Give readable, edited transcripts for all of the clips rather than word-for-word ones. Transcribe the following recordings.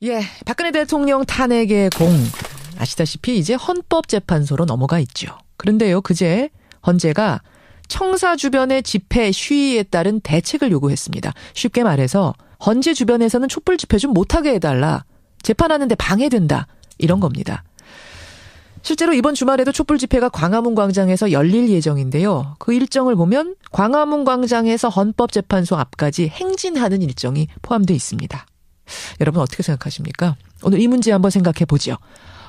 예, 박근혜 대통령 탄핵의 공 아시다시피 이제 헌법재판소로 넘어가 있죠. 그런데요, 그제 헌재가 청사 주변의 집회 시위에 따른 대책을 요구했습니다. 쉽게 말해서 헌재 주변에서는 촛불 집회 좀 못하게 해달라. 재판하는데 방해된다. 이런 겁니다. 실제로 이번 주말에도 촛불 집회가 광화문 광장에서 열릴 예정인데요. 그 일정을 보면 광화문 광장에서 헌법재판소 앞까지 행진하는 일정이 포함되어 있습니다. 여러분 어떻게 생각하십니까? 오늘 이 문제 한번 생각해 보죠.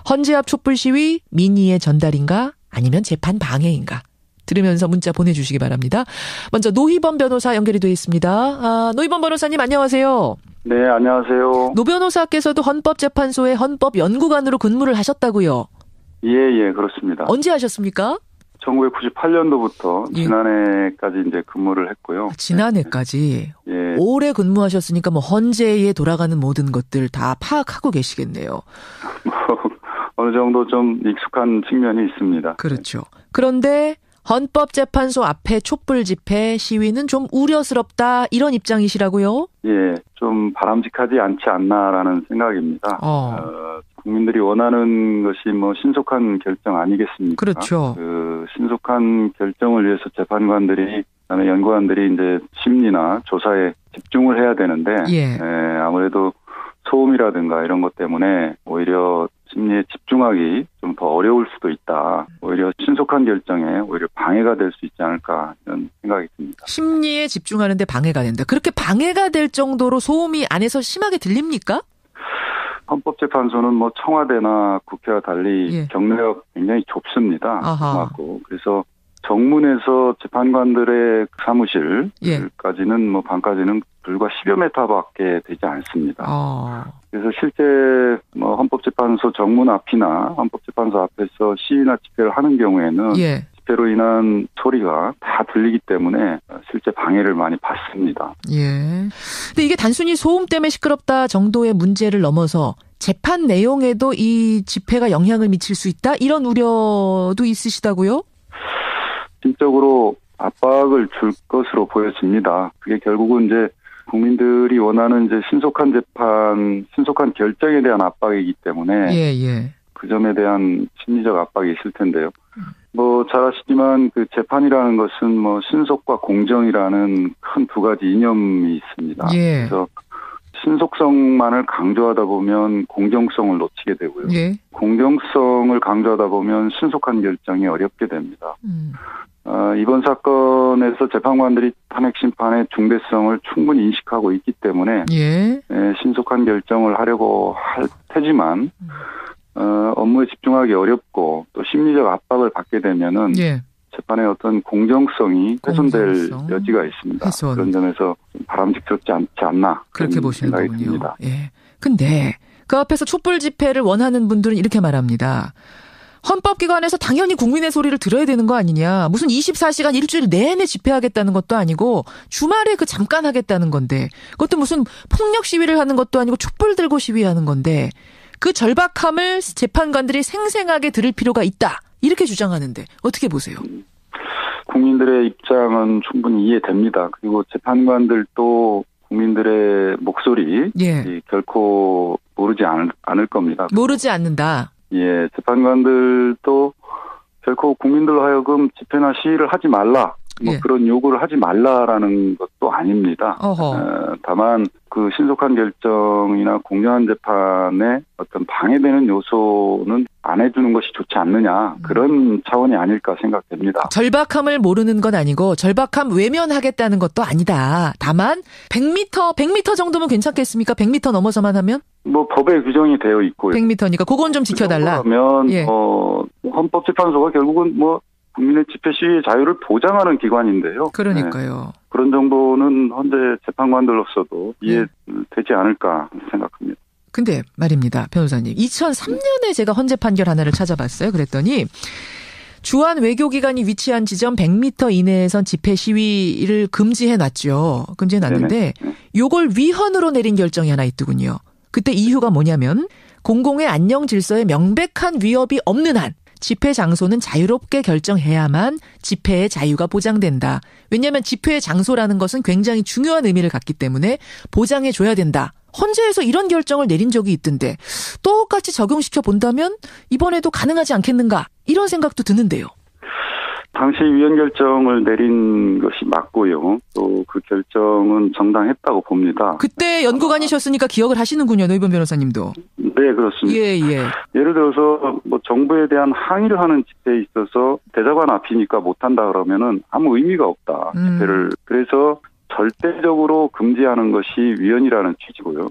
헌재 앞 촛불 시위 민의의 전달인가 아니면 재판 방해인가? 들으면서 문자 보내주시기 바랍니다. 먼저 노희범 변호사 연결이 되어 있습니다. 노희범 변호사님 안녕하세요. 네, 안녕하세요. 노 변호사께서도 헌법재판소의 헌법연구관으로 근무를 하셨다고요? 예, 그렇습니다. 언제 하셨습니까? 1998년도부터 지난해까지 이제 근무를 했고요. 지난해까지? 예. 오래 근무하셨으니까 뭐 헌재에 돌아가는 모든 것들 다 파악하고 계시겠네요. 어느 정도 좀 익숙한 측면이 있습니다. 그렇죠. 그런데 헌법재판소 앞에 촛불 집회 시위는 좀 우려스럽다 이런 입장이시라고요? 예, 좀 바람직하지 않지 않나라는 생각입니다. 국민들이 원하는 것이 뭐 신속한 결정 아니겠습니까? 그렇죠. 그 신속한 결정을 위해서 재판관들이 그다음에 연구관들이 이제 심리나 조사에 집중을 해야 되는데 아무래도 소음이라든가 이런 것 때문에 오히려 심리에 집중하기 좀 더 어려울 수도 있다. 오히려 신속한 결정에 오히려 방해가 될 수 있지 않을까 이런 생각이 듭니다. 심리에 집중하는데 방해가 된다. 그렇게 방해가 될 정도로 소음이 안에서 심하게 들립니까? 헌법재판소는 뭐 청와대나 국회와 달리 경내가 굉장히 좁습니다. 맞고 그래서 정문에서 재판관들의 사무실까지는 뭐 방까지는 불과 10여 미터밖에 되지 않습니다. 그래서 실제 뭐 헌법재판소 정문 앞이나 헌법재판소 앞에서 시위나 집회를 하는 경우에는 집회로 인한 소리가 다 들리기 때문에 실제 방해를 많이 받습니다. 근데 이게 단순히 소음 때문에 시끄럽다 정도의 문제를 넘어서 재판 내용에도 이 집회가 영향을 미칠 수 있다 이런 우려도 있으시다고요? 심적으로 압박을 줄 것으로 보여집니다. 그게 결국은 이제 국민들이 원하는 이제 신속한 재판, 신속한 결정에 대한 압박이기 때문에 그 점에 대한 심리적 압박이 있을 텐데요. 뭐 잘 아시지만 그 재판이라는 것은 뭐 신속과 공정이라는 큰 두 가지 이념이 있습니다. 그래서 신속성만을 강조하다 보면 공정성을 놓치게 되고요. 공정성을 강조하다 보면 신속한 결정이 어렵게 됩니다. 이번 사건에서 재판관들이 탄핵 심판의 중대성을 충분히 인식하고 있기 때문에 신속한 결정을 하려고 할 테지만 업무에 집중하기 어렵고 또 심리적 압박을 받게 되면은 재판의 어떤 공정성이 훼손될 여지가 있습니다. 그런 점에서 바람직스럽지 않지 않나 그렇게 보시는 생각이 거군요. 듭니다. 근데 그 앞에서 촛불 집회를 원하는 분들은 이렇게 말합니다. 헌법기관에서 당연히 국민의 소리를 들어야 되는 거 아니냐. 무슨 24시간 일주일 내내 집회하겠다는 것도 아니고 주말에 그 잠깐 하겠다는 건데 그것도 무슨 폭력 시위를 하는 것도 아니고 촛불 들고 시위하는 건데 그 절박함을 재판관들이 생생하게 들을 필요가 있다. 이렇게 주장하는데 어떻게 보세요? 국민들의 입장은 충분히 이해됩니다. 그리고 재판관들도 국민들의 목소리 결코 모르지 않을 겁니다. 모르지 않는다. 재판관들도 결코 국민들로 하여금 집회나 시위를 하지 말라. 그런 요구를 하지 말라라는 것도 아닙니다. 다만 그 신속한 결정이나 공정한 재판에 어떤 방해되는 요소는 안 해주는 것이 좋지 않느냐. 그런 차원이 아닐까 생각됩니다. 절박함을 모르는 건 아니고 절박함 외면하겠다는 것도 아니다. 다만 100m 정도면 괜찮겠습니까? 100m 넘어서만 하면? 뭐 법에 규정이 되어 있고요. 100m니까 그건 좀 지켜달라. 그러면 헌법재판소가 결국은 뭐 국민의 집회 시위의 자유를 보장하는 기관인데요. 그러니까요. 그런 정도는 헌재 재판관들로서도 이해되지 않을까 생각합니다. 근데 말입니다, 변호사님. 2003년에 제가 헌재 판결 하나를 찾아봤어요. 그랬더니 주한 외교기관이 위치한 지점 100m 이내에선 집회 시위를 금지해놨죠. 금지해놨는데 요걸 위헌으로 내린 결정이 하나 있더군요. 그때 이유가 뭐냐면 공공의 안녕 질서에 명백한 위협이 없는 한 집회 장소는 자유롭게 결정해야만 집회의 자유가 보장된다. 왜냐하면 집회의 장소라는 것은 굉장히 중요한 의미를 갖기 때문에 보장해줘야 된다. 헌재에서 이런 결정을 내린 적이 있던데 똑같이 적용시켜 본다면 이번에도 가능하지 않겠는가 이런 생각도 드는데요. 당시 위헌 결정을 내린 것이 맞고요. 또 그 결정은 정당했다고 봅니다. 그때 연구관이셨으니까 기억을 하시는군요. 노희범 변호사님도. 네, 그렇습니다. 예. 예를 들어서 뭐 정부에 대한 항의를 하는 집회에 있어서 대사관 앞이니까 못한다 그러면은 아무 의미가 없다. 집회를. 그래서 절대적으로 금지하는 것이 위헌이라는 취지고요.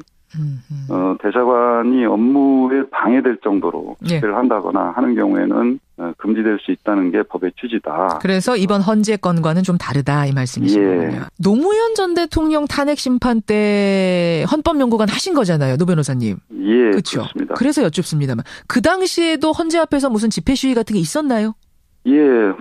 대사관이 업무에 방해될 정도로 집회를 한다거나 하는 경우에는 금지될 수 있다는 게 법의 취지다. 그래서 이번 헌재 건과는 좀 다르다 이 말씀이시군요. 노무현 전 대통령 탄핵 심판 때 헌법연구관 하신 거잖아요. 노 변호사님. 예, 그렇죠. 그렇습니다. 그래서 여쭙습니다만 그 당시에도 헌재 앞에서 무슨 집회 시위 같은 게 있었나요? 예,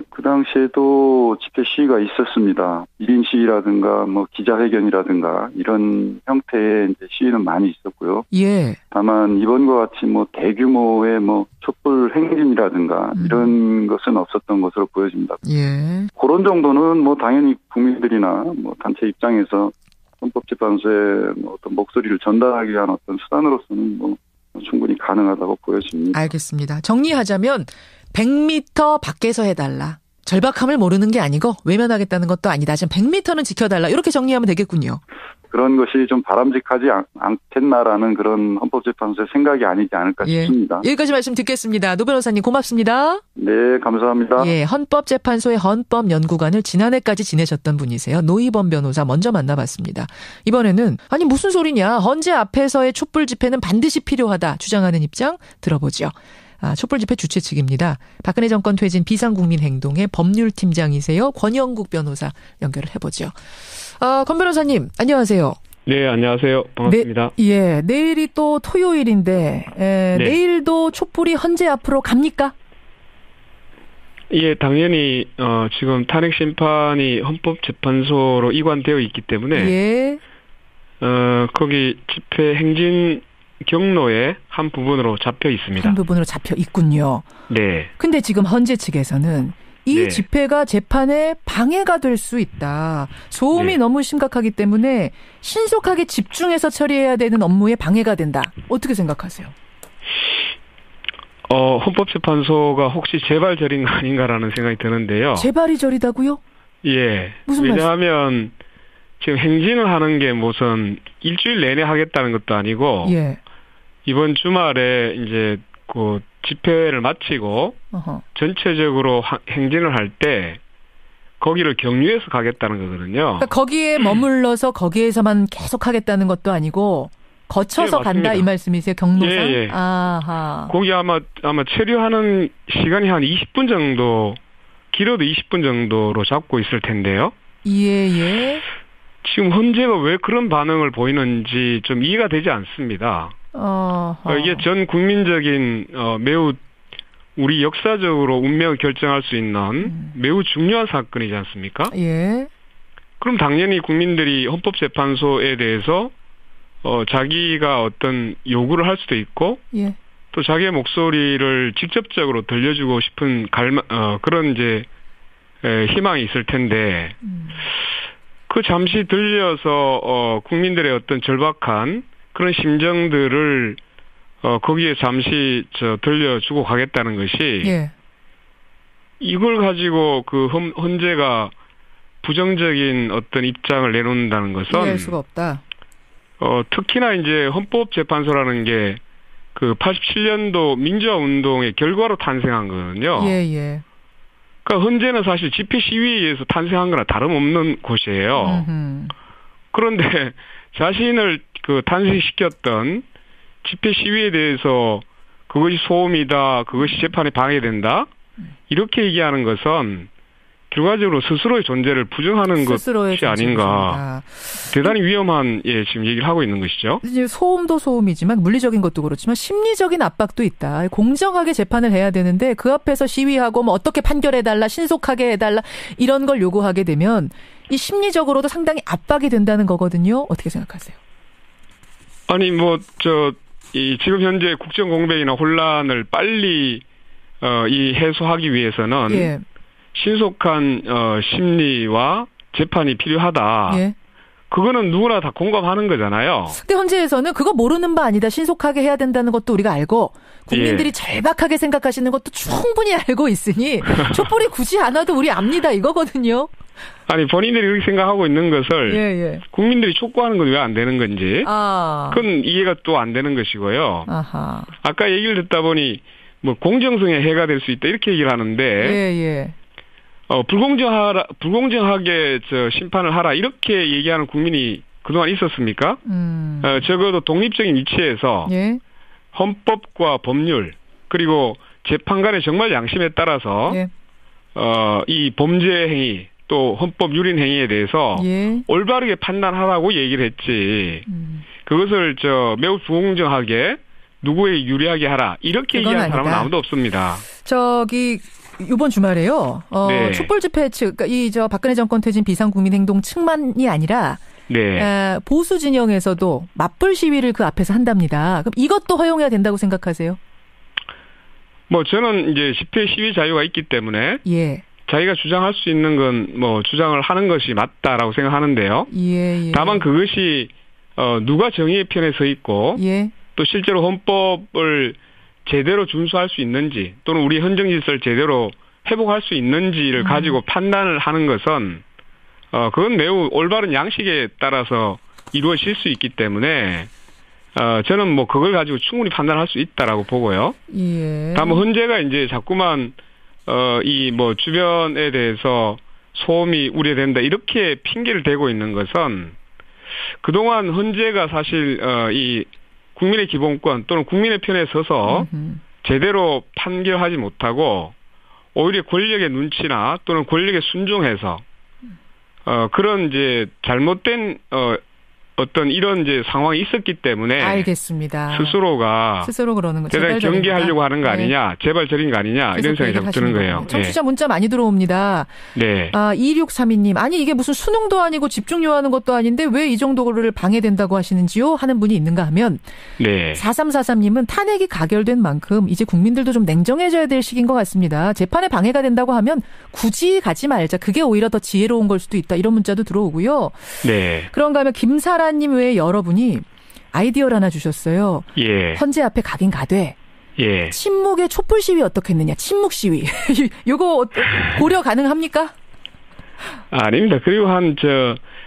그 당시에도 집회 시위가 있었습니다. 1인 시위라든가 뭐 기자회견이라든가 이런 형태의 이제 시위는 많이 있었고요. 예. 다만 이번과 같이 뭐 대규모의 뭐 촛불 행진이라든가 이런 것은 없었던 것으로 보여집니다. 예. 그런 정도는 뭐 당연히 국민들이나 뭐 단체 입장에서 헌법재판소에 뭐 어떤 목소리를 전달하기 위한 어떤 수단으로서는 뭐 충분히 가능하다고 보여집니다. 알겠습니다. 정리하자면 100m 밖에서 해달라. 절박함을 모르는 게 아니고 외면하겠다는 것도 아니다. 지금 100m는 지켜달라. 이렇게 정리하면 되겠군요. 그런 것이 좀 바람직하지 않겠나라는 그런 헌법재판소의 생각이 아니지 않을까 싶습니다. 여기까지 말씀 듣겠습니다. 노 변호사님 고맙습니다. 네, 감사합니다. 예, 헌법재판소의 헌법연구관을 지난해까지 지내셨던 분이세요. 노희범 변호사 먼저 만나봤습니다. 이번에는 아니 무슨 소리냐. 헌재 앞에서의 촛불 집회는 반드시 필요하다 주장하는 입장 들어보죠. 촛불 집회 주최 측입니다. 박근혜 정권 퇴진 비상국민행동의 법률팀장이세요. 권영국 변호사 연결을 해보죠. 권 변호사님 안녕하세요. 네, 안녕하세요. 반갑습니다. 내일이 또 토요일인데 내일도 촛불이 헌재 앞으로 갑니까? 예, 당연히 지금 탄핵 심판이 헌법재판소로 이관되어 있기 때문에 거기 집회 행진 경로의 한 부분으로 잡혀 있습니다. 한 부분으로 잡혀 있군요. 네. 근데 지금 헌재 측에서는 이 집회가 재판에 방해가 될 수 있다. 소음이 너무 심각하기 때문에 신속하게 집중해서 처리해야 되는 업무에 방해가 된다. 어떻게 생각하세요? 헌법재판소가 혹시 재발 저린 거 아닌가라는 생각이 드는데요. 재발이 저리다고요? 예. 무슨 왜냐하면 지금 행진을 하는 게 무슨 일주일 내내 하겠다는 것도 아니고 이번 주말에 이제 그 집회를 마치고 전체적으로 행진을 할 때 거기를 경유해서 가겠다는 거거든요. 그러니까 거기에 머물러서 거기에서만 계속 하겠다는 것도 아니고 거쳐서 간다 이 말씀이세요? 경로상? 예. 아하. 거기 아마 체류하는 시간이 한 20분 정도, 길어도 20분 정도로 잡고 있을 텐데요. 예. 지금 헌재가 왜 그런 반응을 보이는지 좀 이해가 되지 않습니다. 이게 전 국민적인 매우 우리 역사적으로 운명을 결정할 수 있는 매우 중요한 사건이지 않습니까? 예. 그럼 당연히 국민들이 헌법재판소에 대해서 자기가 어떤 요구를 할 수도 있고 또 자기의 목소리를 직접적으로 들려주고 싶은 그런 이제 희망이 있을 텐데 그 잠시 들려서 국민들의 어떤 절박한 그런 심정들을 거기에 잠시 들려주고 가겠다는 것이 이걸 가지고 그 헌재가 부정적인 어떤 입장을 내놓는다는 것은 이해할 수가 없다. 특히나 이제 헌법재판소라는 게 그 87년도 민주화 운동의 결과로 탄생한 거거든요. 그러니까 헌재는 사실 집회 시위에 의해서 탄생한 거나 다름없는 곳이에요. 그런데 자신을 그 탄생시켰던 집회 시위에 대해서 그것이 소음이다, 그것이 재판에 방해된다, 이렇게 얘기하는 것은 결과적으로 스스로의 존재를 부정하는 것이 아닌가. 대단히 위험한 지금 얘기를 하고 있는 것이죠. 소음도 소음이지만 물리적인 것도 그렇지만 심리적인 압박도 있다. 공정하게 재판을 해야 되는데 그 앞에서 시위하고 뭐 어떻게 판결해달라, 신속하게 해달라 이런 걸 요구하게 되면 이 심리적으로도 상당히 압박이 된다는 거거든요. 어떻게 생각하세요? 아니 지금 현재 국정 공백이나 혼란을 빨리 이 해소하기 위해서는 예. 신속한 심리와 재판이 필요하다. 예. 그거는 누구나 다 공감하는 거잖아요. 근데 헌재에서는 그거 모르는 바 아니다. 신속하게 해야 된다는 것도 우리가 알고 국민들이 예. 절박하게 생각하시는 것도 충분히 알고 있으니 촛불이 굳이 안 와도 우리 압니다. 이거거든요. 아니 본인들이 그렇게 생각하고 있는 것을 예. 국민들이 촉구하는 건 왜 안 되는 건지 그건 이해가 또 안 되는 것이고요. 아하. 아까 얘기를 듣다 보니 뭐 공정성에 해가 될 수 있다 이렇게 얘기를 하는데 예. 불공정하게 심판을 하라 이렇게 얘기하는 국민이 그동안 있었습니까? 적어도 독립적인 위치에서 예. 헌법과 법률 그리고 재판관의 정말 양심에 따라서 예. 이 범죄 행위 또 헌법 유린 행위에 대해서 예. 올바르게 판단하라고 얘기를 했지. 그것을 매우 불공정하게 누구에 유리하게 하라 이렇게 얘기하는 사람은 아무도 없습니다. 이번 주말에요. 네. 촛불 집회 측, 그러니까 박근혜 정권 퇴진 비상국민행동 측만이 아니라 네. 보수 진영에서도 맞불 시위를 그 앞에서 한답니다. 그럼 이것도 허용해야 된다고 생각하세요? 뭐 저는 이제 집회 시위 자유가 있기 때문에 예. 자기가 주장할 수 있는 건 뭐 주장을 하는 것이 맞다라고 생각하는데요. 예. 다만 그것이 누가 정의의 편에 서 있고 예. 또 실제로 헌법을 제대로 준수할 수 있는지 또는 우리 헌정 질서를 제대로 회복할 수 있는지를 가지고 판단을 하는 것은 그건 매우 올바른 양식에 따라서 이루어질 수 있기 때문에 저는 뭐 그걸 가지고 충분히 판단할 수 있다라고 보고요. 예. 다만 헌재가 이제 자꾸만 이 뭐 주변에 대해서 소음이 우려된다 이렇게 핑계를 대고 있는 것은 그동안 헌재가 사실 이 국민의 기본권 또는 국민의 편에 서서 제대로 판결하지 못하고 오히려 권력의 눈치나 또는 권력에 순종해서 그런 이제 잘못된 어떤 이런 이제 상황이 있었기 때문에 알겠습니다. 스스로 그러는 거 대단히 경계하려고 하는 거 아니냐, 제발 저린 거 아니냐 이런 생각이 자꾸 드는 거예요. 청취자 문자 많이 들어옵니다. 네. 2632님 아니 이게 무슨 수능도 아니고 집중 요하는 것도 아닌데 왜 이 정도를 방해된다고 하시는지요? 하는 분이 있는가 하면 네. 4343님은 탄핵이 가결된 만큼 이제 국민들도 좀 냉정해져야 될 시기인 것 같습니다. 재판에 방해가 된다고 하면 굳이 가지 말자. 그게 오히려 더 지혜로운 걸 수도 있다. 이런 문자도 들어오고요. 네. 그런가 하면 김사라님 외에 여러분이 아이디어를 하나 주셨어요. 예. 헌재 앞에 가긴 가되 예. 침묵의 촛불 시위 어떻겠느냐. 침묵 시위. 요거 고려 가능합니까? 아닙니다. 그리고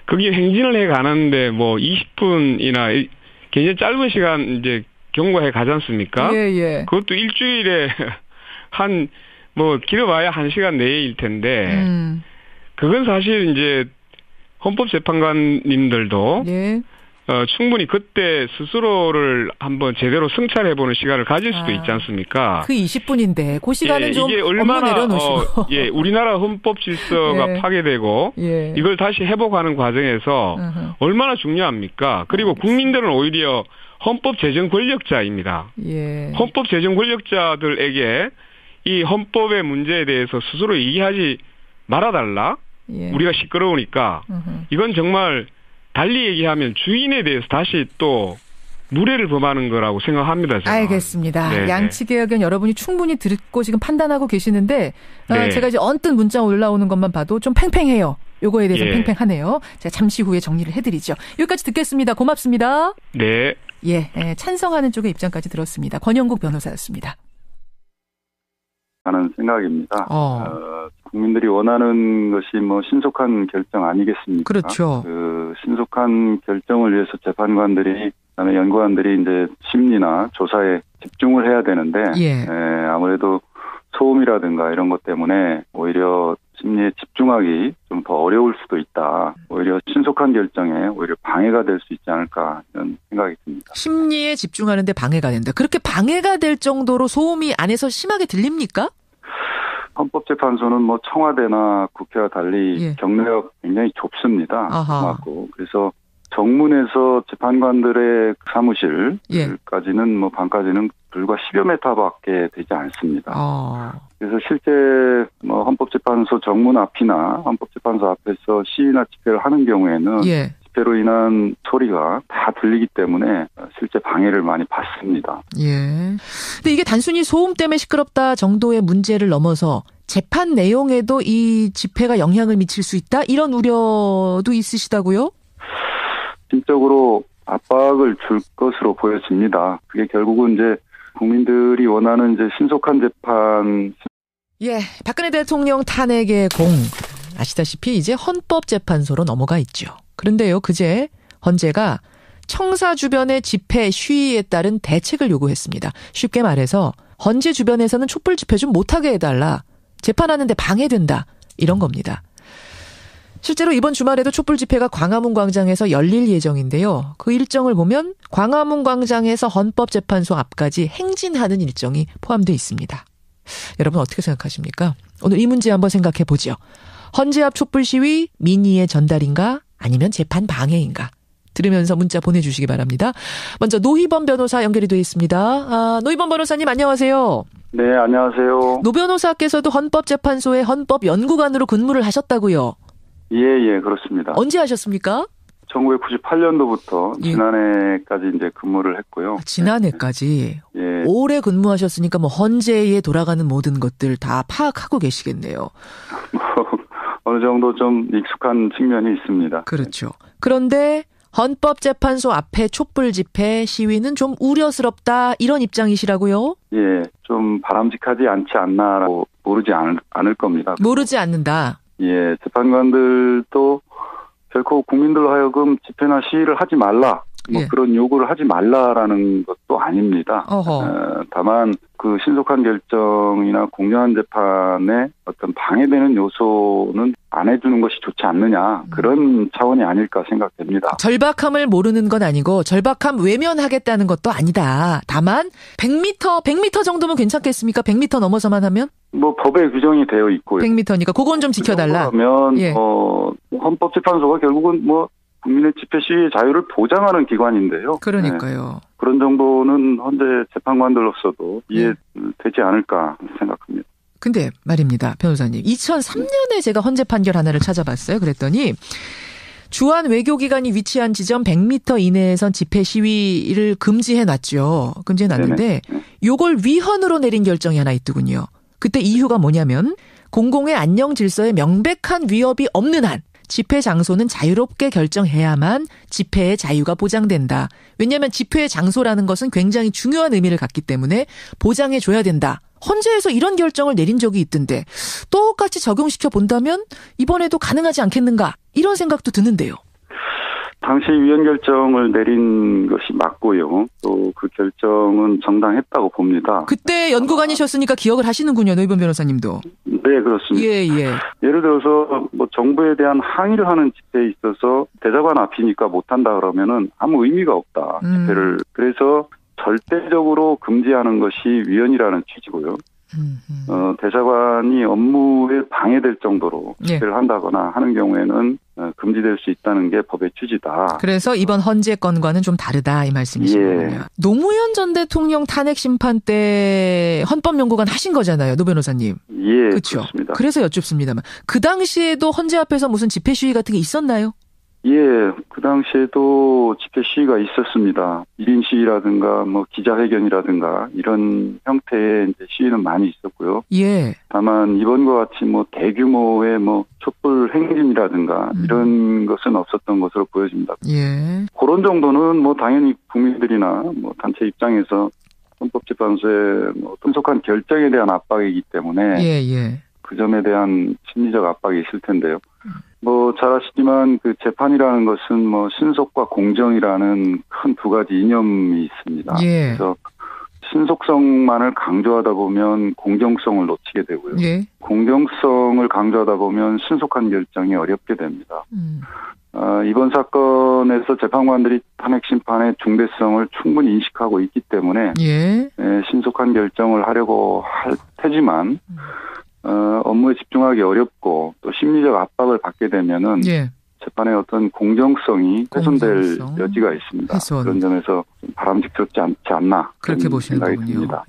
거기 행진을 해 가는데 뭐 20분이나 굉장히 짧은 시간 이제 경과해 가지 않습니까? 예. 그것도 일주일에 뭐 길어봐야 1시간 내일 텐데 그건 사실 이제 헌법재판관님들도 예. 충분히 그때 스스로를 한번 제대로 성찰해보는 시간을 가질 수도 있지 않습니까? 그 20분인데 그 시간은 좀 이게 얼마나 내려놓으시고. 우리나라 헌법 질서가 예. 파괴되고 예. 이걸 다시 회복하는 과정에서 얼마나 중요합니까? 그리고 국민들은 오히려 헌법 제정 권력자입니다. 예. 헌법 제정 권력자들에게 이 헌법의 문제에 대해서 스스로 얘기하지 말아달라. 예. 우리가 시끄러우니까 이건 정말 달리 얘기하면 주인에 대해서 다시 또 무례를 범하는 거라고 생각합니다. 저는. 알겠습니다. 네네. 양측의 의견 여러분이 충분히 듣고 지금 판단하고 계시는데 네. 제가 이제 언뜻 문자 올라오는 것만 봐도 좀 팽팽해요. 요거에 대해서 예. 팽팽하네요. 제가 잠시 후에 정리를 해드리죠. 여기까지 듣겠습니다. 고맙습니다. 네. 예, 찬성하는 쪽의 입장까지 들었습니다. 권영국 변호사였습니다. 하는 생각입니다. 국민들이 원하는 것이 뭐 신속한 결정 아니겠습니까? 그렇죠. 그 신속한 결정을 위해서 재판관들이 그다음에 연구관들이 이제 심리나 조사에 집중을 해야 되는데 아무래도 소음이라든가 이런 것 때문에 오히려 심리에 집중하기 좀 더 어려울 수도 있다. 오히려 신속한 결정에 오히려 방해가 될 수 있지 않을까 이런 생각이 듭니다. 심리에 집중하는데 방해가 된다. 그렇게 방해가 될 정도로 소음이 안에서 심하게 들립니까? 헌법재판소는 뭐 청와대나 국회와 달리 경내가 굉장히 좁습니다. 좁고 그래서 정문에서 재판관들의 사무실까지는 뭐 방까지는 불과 10여 미터밖에 되지 않습니다. 그래서 실제 뭐 헌법재판소 정문 앞이나 헌법재판소 앞에서 시위나 집회를 하는 경우에는 집회 집회로 인한 소리가 다 들리기 때문에 실제 방해를 많이 받습니다. 예. 근데 이게 단순히 소음 때문에 시끄럽다 정도의 문제를 넘어서 재판 내용에도 이 집회가 영향을 미칠 수 있다? 이런 우려도 있으시다고요? 심적으로 압박을 줄 것으로 보여집니다. 그게 결국은 이제 국민들이 원하는 이제 신속한 재판. 예, 박근혜 대통령 탄핵의 공. 아시다시피 이제 헌법재판소로 넘어가 있죠. 그런데요, 그제 헌재가 청사 주변의 집회 시위에 따른 대책을 요구했습니다. 쉽게 말해서 헌재 주변에서는 촛불 집회 좀 못하게 해달라. 재판하는데 방해된다. 이런 겁니다. 실제로 이번 주말에도 촛불 집회가 광화문 광장에서 열릴 예정인데요. 그 일정을 보면 광화문 광장에서 헌법재판소 앞까지 행진하는 일정이 포함되어 있습니다. 여러분 어떻게 생각하십니까? 오늘 이 문제 한번 생각해 보죠. 헌재 앞 촛불 시위 민의의 전달인가 아니면 재판 방해인가? 들으면서 문자 보내주시기 바랍니다. 먼저 노희범 변호사 연결이 되어 있습니다. 노희범 변호사님 안녕하세요. 네, 안녕하세요. 노 변호사께서도 헌법재판소의 헌법연구관으로 근무를 하셨다고요? 예, 그렇습니다. 언제 하셨습니까? 1998년도부터 지난해까지 이제 근무를 했고요. 지난해까지? 예. 오래 근무하셨으니까 뭐 헌재에 돌아가는 모든 것들 다 파악하고 계시겠네요. 어느 정도 좀 익숙한 측면이 있습니다. 그렇죠. 그런데 헌법재판소 앞에 촛불 집회 시위는 좀 우려스럽다 이런 입장이시라고요? 예, 좀 바람직하지 않지 않나라고 모르지 않을 겁니다. 모르지 않는다. 예, 재판관들도 결코 국민들로 하여금 집회나 시위를 하지 말라, 그런 요구를 하지 말라라는 것도 아닙니다. 다만 그 신속한 결정이나 공정한 재판에 어떤 방해되는 요소는 안 해주는 것이 좋지 않느냐, 그런 차원이 아닐까 생각됩니다. 절박함을 모르는 건 아니고 절박함 외면하겠다는 것도 아니다. 다만 100m 정도면 괜찮겠습니까? 100m 넘어서만 하면? 뭐 법에 규정이 되어 있고요. 100m니까 그건 좀 지켜달라. 그러면 헌법재판소가 결국은 뭐 국민의 집회 시위의 자유를 보장하는 기관인데요. 그러니까요. 네. 그런 정도는 헌재 재판관들로서도 이해되지 않을까 생각합니다. 근데 말입니다, 변호사님. 2003년에 제가 헌재 판결 하나를 찾아봤어요. 그랬더니 주한 외교기관이 위치한 지점 100m 이내에선 집회 시위를 금지해놨죠. 금지해놨는데 요걸 위헌으로 내린 결정이 하나 있더군요. 그때 이유가 뭐냐면 공공의 안녕 질서에 명백한 위협이 없는 한 집회 장소는 자유롭게 결정해야만 집회의 자유가 보장된다. 왜냐하면 집회의 장소라는 것은 굉장히 중요한 의미를 갖기 때문에 보장해줘야 된다. 헌재에서 이런 결정을 내린 적이 있던데 똑같이 적용시켜 본다면 이번에도 가능하지 않겠는가 이런 생각도 드는데요. 당시 위헌 결정을 내린 것이 맞고요. 또 그 결정은 정당했다고 봅니다. 그때 연구관이셨으니까 기억을 하시는군요. 노희범 변호사님도. 네, 그렇습니다. 예. 예를 들어서 뭐 정부에 대한 항의를 하는 집회에 있어서 대사관 앞이니까 못한다 그러면은 아무 의미가 없다. 집회를. 그래서 절대적으로 금지하는 것이 위헌이라는 취지고요. 대사관이 업무에 방해될 정도로 집회를 한다거나 하는 경우에는 금지될 수 있다는 게 법의 취지다. 그래서 이번 헌재 건과는 좀 다르다 이 말씀이시군요. 노무현 전 대통령 탄핵 심판 때 헌법연구관 하신 거잖아요, 노 변호사님. 예, 그렇죠. 그렇습니다. 그래서 여쭙습니다만 그 당시에도 헌재 앞에서 무슨 집회 시위 같은 게 있었나요? 예, 그 당시에도 집회 시위가 있었습니다. 1인 시위라든가 뭐 기자회견이라든가 이런 형태의 이제 시위는 많이 있었고요. 예. 다만 이번과 같이 뭐 대규모의 뭐 촛불 행진이라든가 이런 것은 없었던 것으로 보여집니다. 예. 그런 정도는 뭐 당연히 국민들이나 뭐 단체 입장에서 헌법재판소의 뭐 신속한 결정에 대한 압박이기 때문에 그 점에 대한 심리적 압박이 있을 텐데요. 뭐 잘 아시지만 그 재판이라는 것은 뭐 신속과 공정이라는 큰 두 가지 이념이 있습니다. 그래서 신속성만을 강조하다 보면 공정성을 놓치게 되고요. 공정성을 강조하다 보면 신속한 결정이 어렵게 됩니다. 이번 사건에서 재판관들이 탄핵 심판의 중대성을 충분히 인식하고 있기 때문에 신속한 결정을 하려고 할 테지만 업무에 집중하기 어렵고 또 심리적 압박을 받게 되면은 재판의 어떤 공정성이 훼손될 여지가 있습니다. 그런 점에서 바람직스럽지 않지 않나 그렇게 보시는 생각이 거군요. 듭니다.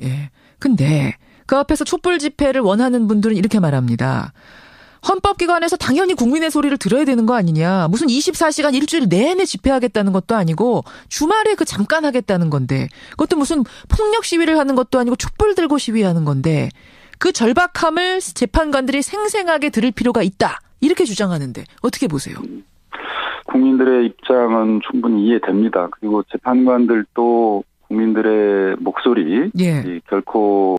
근데 그 앞에서 촛불 집회를 원하는 분들은 이렇게 말합니다. 헌법기관에서 당연히 국민의 소리를 들어야 되는 거 아니냐. 무슨 24시간 일주일 내내 집회하겠다는 것도 아니고 주말에 그 잠깐 하겠다는 건데 그것도 무슨 폭력 시위를 하는 것도 아니고 촛불 들고 시위하는 건데 그 절박함을 재판관들이 생생하게 들을 필요가 있다. 이렇게 주장하는데 어떻게 보세요? 국민들의 입장은 충분히 이해됩니다. 그리고 재판관들도 국민들의 목소리 결코